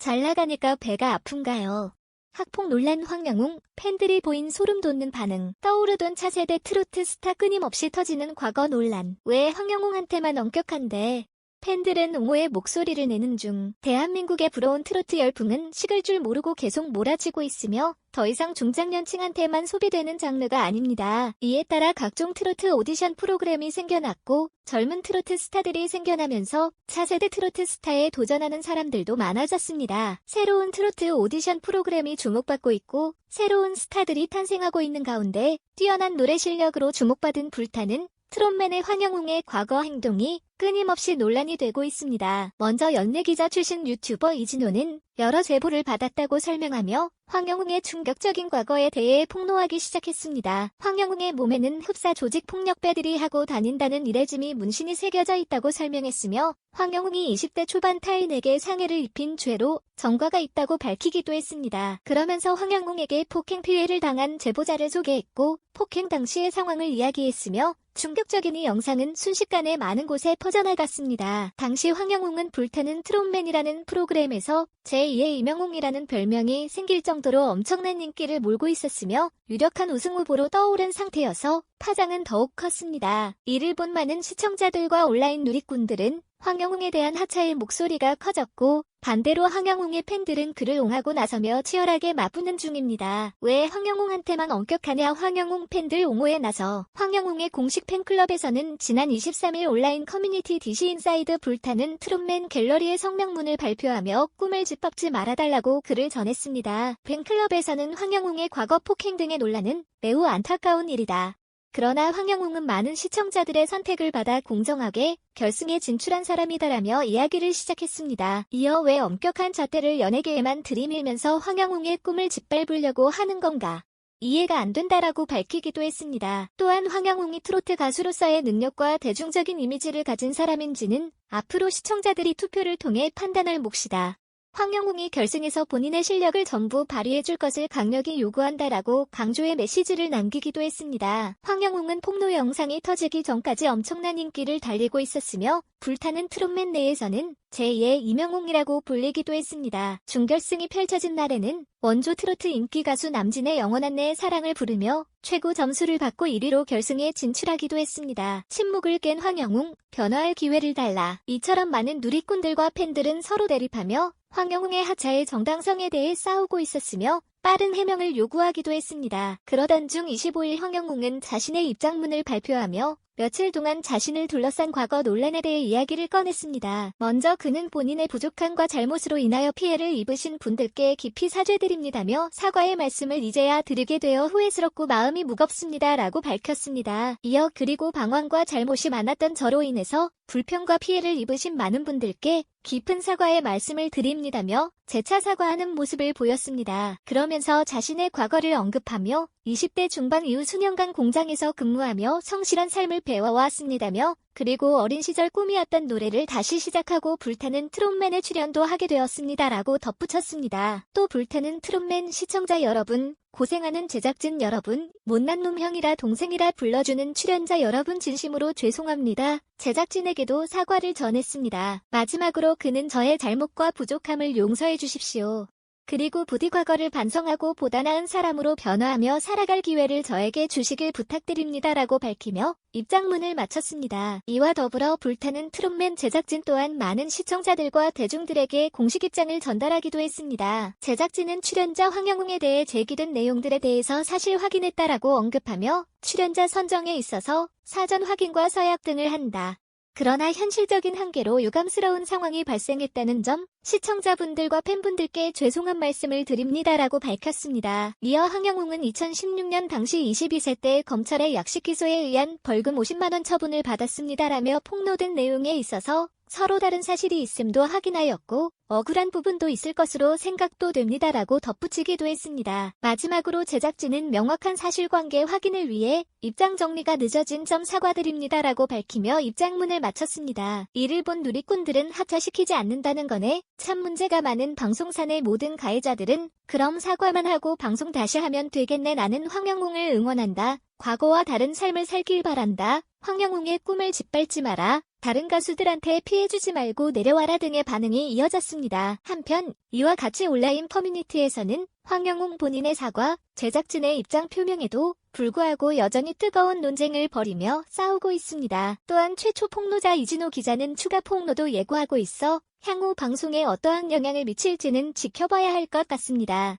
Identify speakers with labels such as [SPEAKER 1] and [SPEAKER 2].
[SPEAKER 1] 잘 나가니까 배가 아픈가요? 학폭 논란 황영웅, 팬들이 보인 소름 돋는 반응, 떠오르던 차세대 트로트 스타 끊임없이 터지는 과거 논란. 왜 황영웅한테만 엄격한데? 팬들은 옹호의 목소리를 내는 중 대한민국의 부러운 트로트 열풍은 식을 줄 모르고 계속 몰아치고 있으며 더 이상 중장년층한테만 소비되는 장르가 아닙니다. 이에 따라 각종 트로트 오디션 프로그램이 생겨났고 젊은 트로트 스타들이 생겨나면서 차세대 트로트 스타에 도전하는 사람들도 많아졌습니다. 새로운 트로트 오디션 프로그램이 주목받고 있고 새로운 스타들이 탄생하고 있는 가운데 뛰어난 노래 실력으로 주목받은 불타는 트롯맨의 황영웅의 과거 행동이 끊임없이 논란이 되고 있습니다. 먼저 연예기자 출신 유튜버 이진호는 여러 제보를 받았다고 설명하며 황영웅의 충격적인 과거에 대해 폭로하기 시작했습니다. 황영웅의 몸에는 흡사 조직 폭력배들이 하고 다닌다는 이레짐이 문신이 새겨져 있다고 설명했으며 황영웅이 20대 초반 타인에게 상해를 입힌 죄로 전과가 있다고 밝히기도 했습니다. 그러면서 황영웅에게 폭행 피해를 당한 제보자를 소개했고 폭행 당시의 상황을 이야기했으며 충격적인 이 영상은 순식간에 많은 곳에 퍼져나갔습니다. 당시 황영웅은 불타는 트롯맨이라는 프로그램에서 제2의 이명웅이라는 별명이 생길 정도로 엄청난 인기를 몰고 있었으며 유력한 우승 후보로 떠오른 상태여서 파장은 더욱 컸습니다. 이를 본 많은 시청자들과 온라인 누리꾼들은 황영웅에 대한 하차의 목소리가 커졌고 반대로 황영웅의 팬들은 그를 옹호하고 나서며 치열하게 맞붙는 중입니다. 왜 황영웅한테만 엄격하냐? 황영웅 팬들 옹호에 나서 황영웅의 공식 팬클럽에서는 지난 23일 온라인 커뮤니티 DC 인사이드 불타는 트롯맨 갤러리의 성명문을 발표하며 꿈을 짓밟지 말아달라고 글을 전했습니다. 팬클럽에서는 황영웅의 과거 폭행 등의 논란은 매우 안타까운 일이다. 그러나 황영웅은 많은 시청자들의 선택을 받아 공정하게 결승에 진출한 사람이다라며 이야기를 시작했습니다. 이어 왜 엄격한 잣대를 연예계에만 들이밀면서 황영웅의 꿈을 짓밟으려고 하는 건가? 이해가 안 된다라고 밝히기도 했습니다. 또한 황영웅이 트로트 가수로서의 능력과 대중적인 이미지를 가진 사람인지는 앞으로 시청자들이 투표를 통해 판단할 몫이다. 황영웅이 결승에서 본인의 실력을 전부 발휘해줄 것을 강력히 요구한다라고 강조의 메시지를 남기기도 했습니다. 황영웅은 폭로 영상이 터지기 전까지 엄청난 인기를 달리고 있었으며 불타는 트롯맨 내에서는 제2의 이명웅이라고 불리기도 했습니다. 준결승이 펼쳐진 날에는 원조 트로트 인기 가수 남진의 영원한 내 사랑을 부르며 최고 점수를 받고 1위로 결승에 진출하기도 했습니다. 침묵을 깬 황영웅, 변화할 기회를 달라. 이처럼 많은 누리꾼들과 팬들은 서로 대립하며 황영웅의 하차의 정당성에 대해 싸우고 있었으며 빠른 해명을 요구하기도 했습니다. 그러던 중 25일 황영웅은 자신의 입장문을 발표하며 며칠 동안 자신을 둘러싼 과거 논란에 대해 이야기를 꺼냈습니다. 먼저 그는 본인의 부족함과 잘못으로 인하여 피해를 입으신 분들께 깊이 사죄드립니다며 사과의 말씀을 이제야 드리게 되어 후회스럽고 마음이 무겁습니다 라고 밝혔습니다. 이어 그리고 방황과 잘못이 많았던 저로 인해서 불평과 피해를 입으신 많은 분들께 깊은 사과의 말씀을 드립니다며 재차 사과하는 모습을 보였습니다. 그러면서 자신의 과거를 언급하며 20대 중반 이후 수년간 공장에서 근무하며 성실한 삶을 배워왔습니다며 그리고 어린 시절 꿈이었던 노래를 다시 시작하고 불타는 트롯맨에 출연도 하게 되었습니다라고 덧붙였습니다. 또 불타는 트롯맨 시청자 여러분, 고생하는 제작진 여러분, 못난 놈 형이라 동생이라 불러주는 출연자 여러분 진심으로 죄송합니다. 제작진에게도 사과를 전했습니다. 마지막으로 그는 저의 잘못과 부족함을 용서해 주십시오. 그리고 부디 과거를 반성하고 보다 나은 사람으로 변화하며 살아갈 기회를 저에게 주시길 부탁드립니다라고 밝히며 입장문을 마쳤습니다. 이와 더불어 불타는 트롯맨 제작진 또한 많은 시청자들과 대중들에게 공식 입장을 전달하기도 했습니다. 제작진은 출연자 황영웅에 대해 제기된 내용들에 대해서 사실 확인했다라고 언급하며 출연자 선정에 있어서 사전 확인과 서약 등을 한다. 그러나 현실적인 한계로 유감스러운 상황이 발생했다는 점, 시청자분들과 팬분들께 죄송한 말씀을 드립니다라고 밝혔습니다. 이어 황영웅은 2016년 당시 22세 때 검찰의 약식 기소에 의한 벌금 50만 원 처분을 받았습니다라며 폭로된 내용에 있어서 서로 다른 사실이 있음도 확인하였고 억울한 부분도 있을 것으로 생각도 됩니다라고 덧붙이기도 했습니다. 마지막으로 제작진은 명확한 사실관계 확인을 위해 입장 정리가 늦어진 점 사과드립니다라고 밝히며 입장문을 마쳤습니다. 이를 본 누리꾼들은 하차시키지 않는다는 거네. 참 문제가 많은 방송사 내 모든 가해자들은 그럼 사과만 하고 방송 다시 하면 되겠네. 나는 황영웅을 응원한다. 과거와 다른 삶을 살길 바란다. 황영웅의 꿈을 짓밟지 마라. 다른 가수들한테 피해주지 말고 내려와라 등의 반응이 이어졌습니다. 한편 이와 같이 온라인 커뮤니티에서는 황영웅 본인의 사과, 제작진의 입장 표명에도 불구하고 여전히 뜨거운 논쟁을 벌이며 싸우고 있습니다. 또한 최초 폭로자 이진호 기자는 추가 폭로도 예고하고 있어 향후 방송에 어떠한 영향을 미칠지는 지켜봐야 할 것 같습니다.